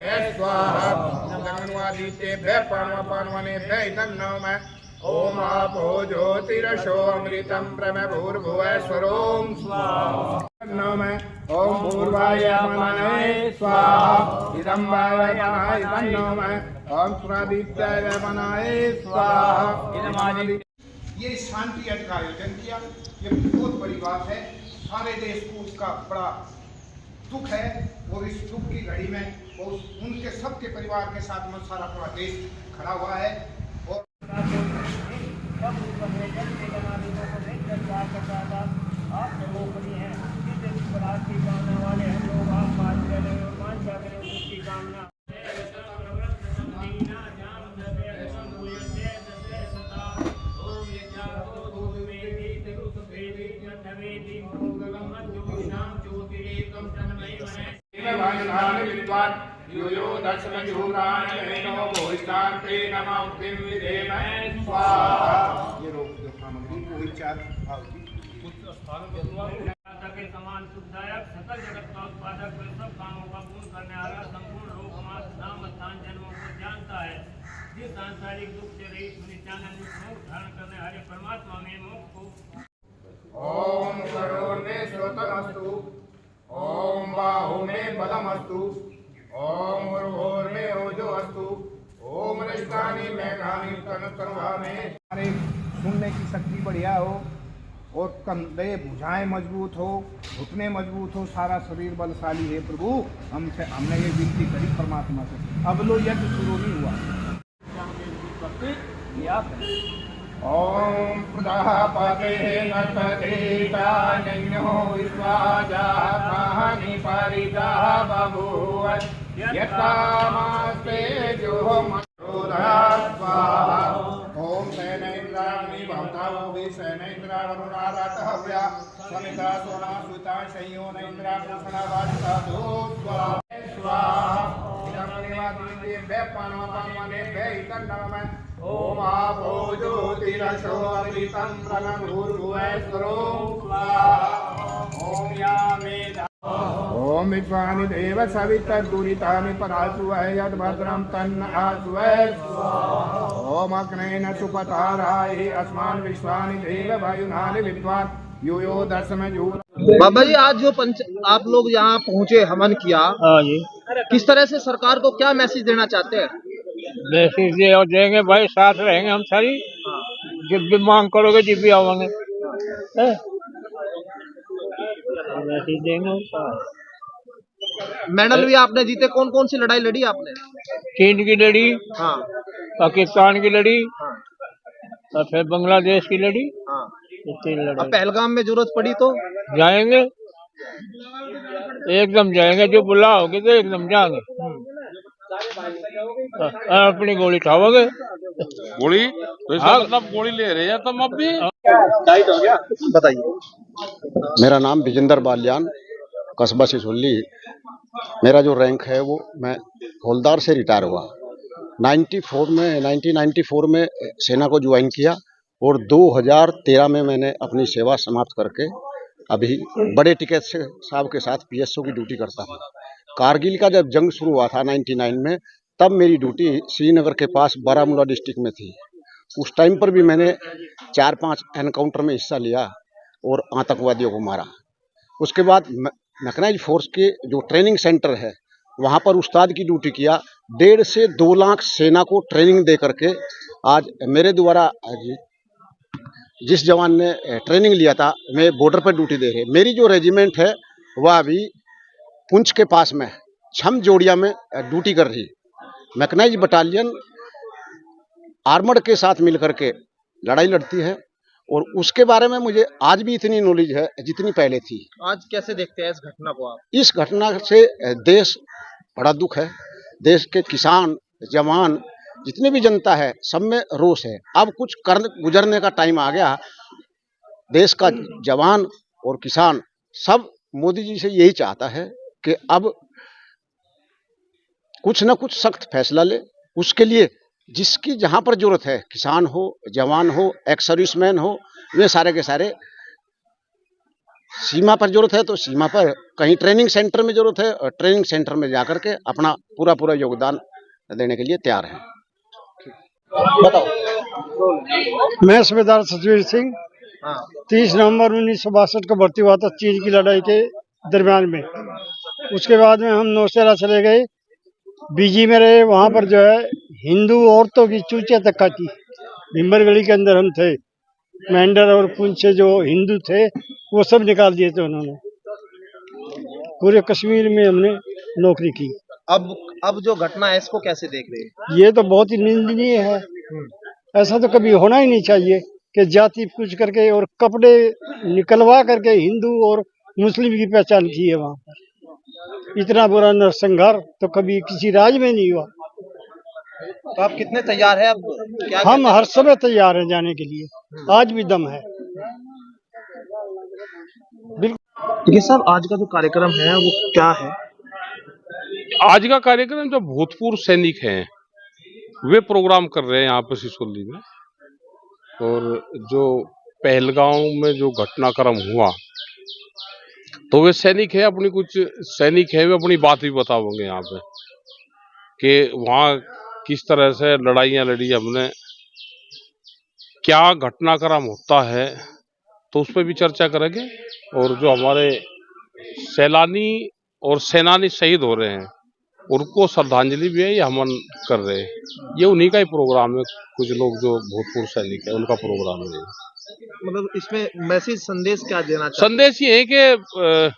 स्वाहा जगन्वादित्ये पार्वने नम ओम आपो ज्योतिरसो अमृतं ब्रह्मभूर्भुवस्वरों स्वाहा नम ओम पूर्वाय मनाय स्वाहा इदं वायमनाय नम ओम प्रादित्याय मनाय स्वाहा। ये शांति यज्ञ का आयोजन किया, ये बहुत बड़ी बात है। सारे देश को उसका बड़ा दुख है और इस दुख की घड़ी में वो उनके सबके परिवार के साथ में सारा पूरा देश खड़ा हुआ है। और यो दशमजूरान वेनो भोस्तान्ते नमः उक्तिं विधेम स्वाहा। ये रोग जो सामग्री को विचार भाव की के समान सुखदायक सकल जगत का उत्पादक सब कामों का पूर्ण करने वाला संपूर्ण लोक मास नाम स्थान जन्मों को जानता है। जिस सांसारिक दुख से रहित नित्यानंद मोक्ष धारण करने वाले परमात्मा में मोक्ष को ओम करोड़ में श्रोतमस्तु, ओम बाहु में बलमस्तु, ओम उर्वोर में ओजो अस्तु, ओम रजतानि मेघानि तनुर्वा में। हमारे सुनने की शक्ति बढ़िया हो और कंधे भुजाएं मजबूत हो, घुटने मजबूत हो, सारा शरीर बलशाली है प्रभु। हमने ये विनती करी परमात्मा से। अब लो यज्ञ शुरू नहीं हुआ। ओम प्रजापते नर्तदेतान्यो विश्वाजानि परिता बभूव यत्तामस्ते जो मधुरा स्वाहा। ओम सेनेन्द्राग्नि भवतावो सेनेन्द्रा वरुणारात हव्या समिता सोना सुता शयो नेन्द्रा कृष्णा वाचा दो स्वाहा। ओम आपो ज्योतिरसो अमृतं ब्रह्मभूर्भुवस्वरों स्वाहा। ओम यामेदा ओम विश्वानि देव सवितर्दुरितानि परासुवः यद्भद्रं तन्न आसुवः स्वाहा। ओम अग्नेन सुपताराय अस्मान् विश्वानि देव वायुनानि विद्वान् यो दशमजू। बाबा जी, आज जो आप लोग यहाँ पहुँचे, हवन किया, किस तरह से सरकार को क्या मैसेज देना चाहते हैं? मैसेज देंगे भाई, साथ रहेंगे हम सारी। जब भी मांग करोगे जब भी आवांगे, मैसेज देंगे। मेडल भी आपने जीते, कौन कौन सी लड़ाई लड़ी आपने? चीन की लड़ी, हाँ, पाकिस्तान की लड़ी, हाँ, और फिर बांग्लादेश की लड़ी, हाँ। तीन लड़ाई। अब पहलगाम में जरूरत पड़ी तो जाएंगे, एकदम जाएंगे। जो बुलाओगे तो एकदम जाएंगे। अपनी गोली उठाओगे। गोली तो इसका मतलब गोली ले रहे हैं तुम अब भी। टाइट हो गया, बताइए। मेरा नाम विजेंद्र बालियान, कस्बा सिसोली। मेरा जो रैंक है वो मैं हवलदार से रिटायर हुआ। 1994 में सेना को ज्वाइन किया और 2013 में मैंने अपनी सेवा समाप्त करके अभी बड़े टिकट से साहब के साथ PSO की ड्यूटी करता हूँ। कारगिल का जब जंग शुरू हुआ था 99 में, तब मेरी ड्यूटी श्रीनगर के पास बारामूला डिस्ट्रिक्ट में थी। उस टाइम पर भी मैंने 4-5 एनकाउंटर में हिस्सा लिया और आतंकवादियों को मारा। उसके बाद मैकेनाइज्ड फोर्स के जो ट्रेनिंग सेंटर है वहाँ पर उस्ताद की ड्यूटी किया। 1.5 से 2 लाख सेना को ट्रेनिंग दे करके आज मेरे द्वारा जिस जवान ने ट्रेनिंग लिया था, मैं बॉर्डर पर ड्यूटी दे रहे। मेरी जो रेजिमेंट है वह अभी पुंछ के पास में छम जोड़िया में ड्यूटी कर रही। मैकेनाइज्ड बटालियन आर्मर्ड के साथ मिलकर के लड़ाई लड़ती है और उसके बारे में मुझे आज भी इतनी नॉलेज है जितनी पहले थी। आज कैसे देखते हैं इस घटना को आप? इस घटना से देश बड़ा दुख है। देश के किसान, जवान, जितने भी जनता है, सब में रोष है। अब कुछ कर गुजरने का टाइम आ गया। देश का जवान और किसान सब मोदी जी से यही चाहता है कि अब कुछ न कुछ सख्त फैसला ले। उसके लिए जिसकी जहां पर जरूरत है, किसान हो, जवान हो, एक्स सर्विसमैन हो, वे सारे के सारे सीमा पर जरूरत है तो सीमा पर, कहीं ट्रेनिंग सेंटर में जरूरत है और ट्रेनिंग सेंटर में जाकर के अपना पूरा योगदान देने के लिए तैयार है। मैं सूबेदार सतवीर सिंह, हाँ 30 नवंबर 1962 को भर्ती हुआ था चीन की लड़ाई के दरमियान में। उसके बाद में हम नौशेरा चले गए, बीजी में रहे। वहाँ पर जो है हिंदू औरतों की चूचे तक काटी। भिम्बरगढ़ी के अंदर हम थे, मेंढर और पुंछ जो हिंदू थे वो सब निकाल दिए थे उन्होंने। पूरे कश्मीर में हमने नौकरी की। अब जो घटना है इसको कैसे देख रहे हैं? ये तो बहुत ही निंदनीय है। ऐसा तो कभी होना ही नहीं चाहिए कि जाति पूछ करके और कपड़े निकलवा करके हिंदू और मुस्लिम की पहचान की है वहाँ पर। इतना बुरा नरसंहार तो कभी किसी राज्य में नहीं हुआ। तो आप कितने तैयार हैं? अब क्या हम हर समय तैयार हैं जाने के लिए, आज भी दम है। ये सब आज का जो कार्यक्रम है वो क्या है? आज का कार्यक्रम जो भूतपूर्व सैनिक हैं वे प्रोग्राम कर रहे हैं यहाँ पर सिसोली में। और जो पहलगांव में जो घटनाक्रम हुआ तो वे सैनिक है, अपनी कुछ सैनिक है, वे अपनी बात भी बताओगे यहाँ पे कि वहाँ किस तरह से लड़ाइयाँ लड़ी हमने, क्या घटनाक्रम होता है, तो उस पर भी चर्चा करेंगे। और जो हमारे सैलानी और सेनानी शहीद हो रहे हैं उनको श्रद्धांजलि भी है, ये हमन कर रहे हैं। ये उन्हीं का ही प्रोग्राम है। कुछ लोग जो भूतपूर्व सैनिक है उनका प्रोग्राम है। मतलब इसमें मैसेज संदेश क्या देना चाहते संदेश ये है कि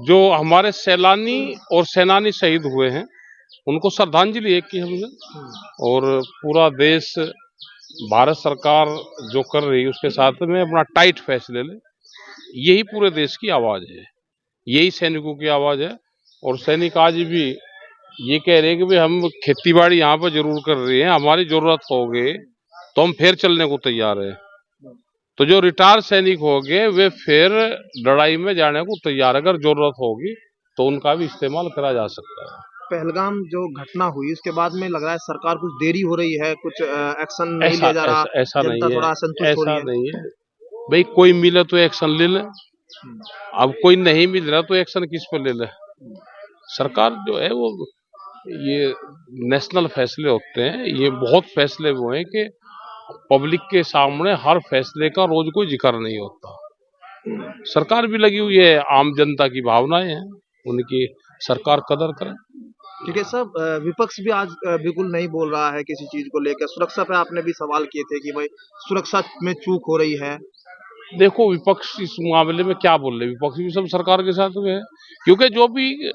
जो हमारे सैलानी और सेनानी शहीद हुए हैं उनको श्रद्धांजलि एक की हमने, और पूरा देश भारत सरकार जो कर रही है उसके साथ में अपना टाइट फैसले ले। यही पूरे देश की आवाज है, यही सैनिकों की आवाज है। और सैनिक आज भी ये कह रहे हैं कि भाई हम खेती बाड़ी यहाँ पर जरूर कर रहे हैं, हमारी जरूरत होगी तो हम फिर चलने को तैयार है। तो जो रिटायर सैनिक हो गए वे फिर लड़ाई में जाने को तैयार, अगर जरूरत होगी तो उनका भी इस्तेमाल करा जा सकता है। पहलगाम जो घटना हुई उसके बाद में लग रहा है सरकार कुछ देरी हो रही है, कुछ एक्शन नहीं लिया जा रहा, ऐसा नहीं जनता है, थोड़ा असंतुष्ट हो रही ऐसा है। नहीं है भाई। कोई मिले तो एक्शन ले ले, अब कोई नहीं मिल रहा तो एक्शन किस पर ले ले। सरकार जो है वो, ये नेशनल फैसले होते हैं, ये बहुत फैसले वो हैं कि पब्लिक के सामने हर फैसले का रोज कोई जिक्र नहीं होता। सरकार भी लगी हुई है, आम जनता की भावनाएं हैं, उनकी सरकार कदर करे। ठीक है सब, विपक्ष भी आज बिल्कुल नहीं बोल रहा है किसी चीज को लेकर। सुरक्षा पे आपने भी सवाल किए थे कि भाई सुरक्षा में चूक हो रही है। देखो विपक्ष इस मामले में क्या बोल रहे, विपक्ष भी सब सरकार के साथ में है, क्योंकि जो भी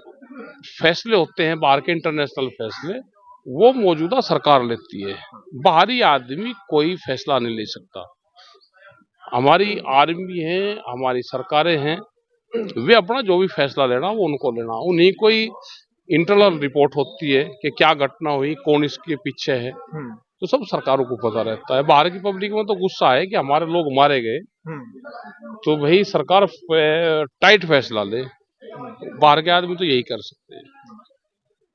फैसले होते हैं बाहर के इंटरनेशनल फैसले वो मौजूदा सरकार लेती है, बाहरी आदमी कोई फैसला नहीं ले सकता। हमारी आर्मी है, हमारी सरकारें हैं, वे अपना जो भी फैसला लेना वो उनको लेना। उन्हीं कोई इंटरनल रिपोर्ट होती है कि क्या घटना हुई, कौन इसके पीछे है, तो सब सरकारों को पता रहता है। बाहर की पब्लिक में तो गुस्सा है कि हमारे लोग मारे गए, तो भाई सरकार टाइट फैसला ले, बाहर के आदमी तो यही कर सकते हैं।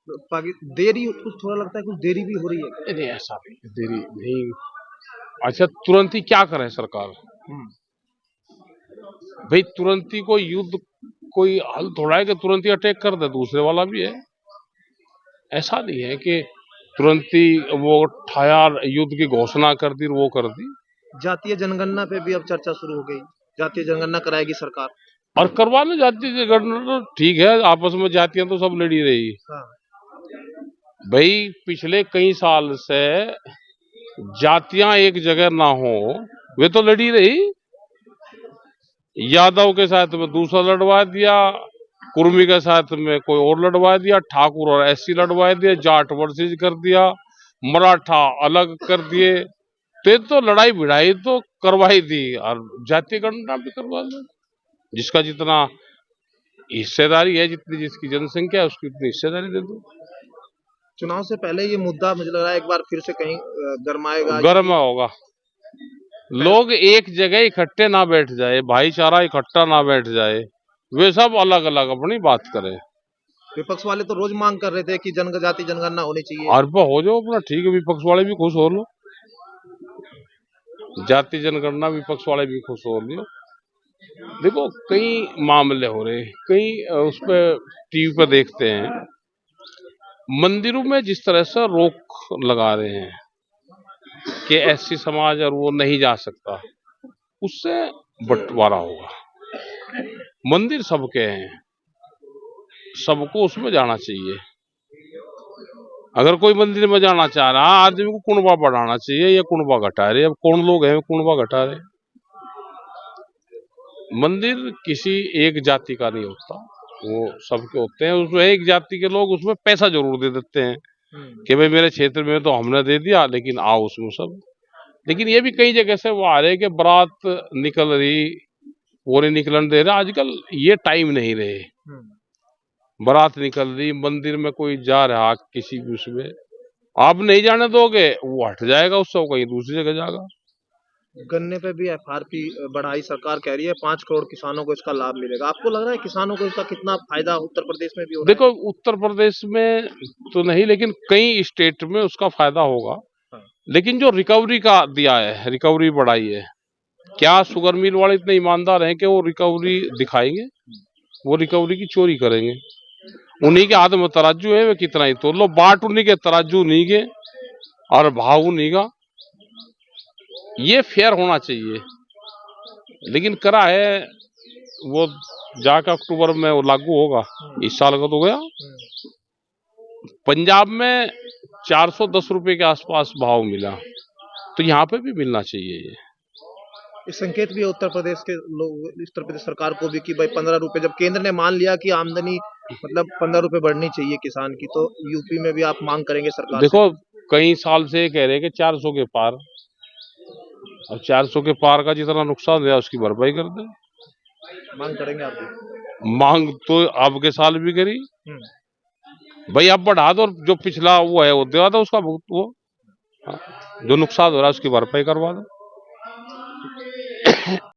देरी कुछ थोड़ा लगता है, कुछ देरी भी हो रही है। नहीं ऐसा नहीं, देरी नहीं। अच्छा तुरंत ही क्या करे सरकार, भाई तुरंत ही कोई युद्ध कोई हल थोड़ा है कि तुरंत ही अटैक कर दे, दूसरे वाला भी है। ऐसा नहीं है कि तुरंत ही वो ठाया युद्ध की घोषणा कर दी, वो कर दी। जातीय जनगणना पे भी अब चर्चा शुरू हो गई, जातीय जनगणना कराएगी सरकार। और करवाने जातीय जनगणना तो ठीक है, आपस में जातियां तो सब लड़ी रही। भाई पिछले कई साल से जातियां एक जगह ना हो, वे तो लड़ी रही। यादव के साथ में दूसरा लड़वा दिया, कुर्मी के साथ में कोई और लड़वा दिया, ठाकुर और एससी लड़वा दिया, जाट वर्सेस कर दिया, मराठा अलग कर दिए। तो लड़ाई भिड़ाई तो करवाई दी, और जातीय गणना भी करवा लो। जिसका जितना हिस्सेदारी है, जितनी जिसकी जनसंख्या है उसकी उतनी हिस्सेदारी दे दो। चुनाव से पहले ये मुद्दा मुझे लग रहा है एक बार फिर से कहीं गरमाएगा, गर्मा होगा। लोग एक जगह इकट्ठे ना बैठ जाए, भाईचारा इकट्ठा ना बैठ जाए, वे सब अलग अलग अपनी बात करें। विपक्ष वाले तो रोज मांग कर रहे थे कि जनजाति जनगणना होनी चाहिए। और हो जाओ अपना ठीक है, विपक्ष वाले भी खुश हो लो, जाति जनगणना विपक्ष वाले भी खुश हो लियो। देखो कई मामले हो रहे, कई उस पे टीवी पे देखते हैं, मंदिरों में जिस तरह से रोक लगा रहे हैं कि एससी समाज और वो नहीं जा सकता, उससे बंटवारा होगा। मंदिर सबके हैं, सबको उसमें जाना चाहिए। अगर कोई मंदिर में जाना चाह रहा है, आदमी को कुंडवा बढ़ाना चाहिए या कुंडवा घटा रहे। अब कौन लोग हैं कुंडवा घटा रहे? मंदिर किसी एक जाति का नहीं होता, वो सबके होते हैं। उसमें एक जाति के लोग उसमें पैसा जरूर दे देते हैं कि भाई मेरे क्षेत्र में तो हमने दे दिया, लेकिन आओ उसमें सब। लेकिन ये भी कई जगह से वो आ रहे कि बारात निकल रही, वो नहीं निकलन दे रहा। आजकल ये टाइम नहीं रहे, बारात निकल रही, मंदिर में कोई जा रहा किसी भी उसमें, आप नहीं जाने दोगे, वो हट जाएगा, उससे वो कहीं दूसरी जगह जाएगा। गन्ने पे भी एफआरपी बढ़ाई, सरकार कह रही है 5 करोड़ किसानों को इसका लाभ मिलेगा। आपको लग रहा है किसानों को इसका कितना फायदा उत्तर प्रदेश में भी हो रहा है? देखो उत्तर प्रदेश में तो नहीं, लेकिन कई स्टेट में उसका फायदा होगा। लेकिन जो रिकवरी का दिया है, रिकवरी बढ़ाई है, क्या शुगर मिल वाले इतने ईमानदार हैं कि वो रिकवरी दिखाएंगे? वो रिकवरी की चोरी करेंगे। उन्हीं के हाथ में तराजू है, वे कितना ही तो लो, बाट उन्हीं के, तराजू उन्हीं के और भाव उन्हीं का। ये फेयर होना चाहिए, लेकिन करा है वो जाकर अक्टूबर में वो लागू होगा, इस साल का तो गया। पंजाब में 410 रुपए के आसपास भाव मिला, तो यहाँ पे भी मिलना चाहिए। ये संकेत भी है उत्तर प्रदेश के लोग, उत्तर प्रदेश सरकार को भी कि भाई 15 रुपए, जब केंद्र ने मान लिया कि आमदनी मतलब 15 रुपए बढ़नी चाहिए किसान की, तो यूपी में भी आप मांग करेंगे सरकार से? देखो कई साल से कह रहे हैं कि 400 के पार, अब 400 के पार का जितना नुकसान हुआ उसकी भरपाई कर दे। मांग करेंगे आप भी? मांग तो अब के साल भी करी भाई, अब बढ़ा दो, जो पिछला वो है वो दिला दो, उसका वो जो नुकसान हो रहा है उसकी भरपाई करवा दो।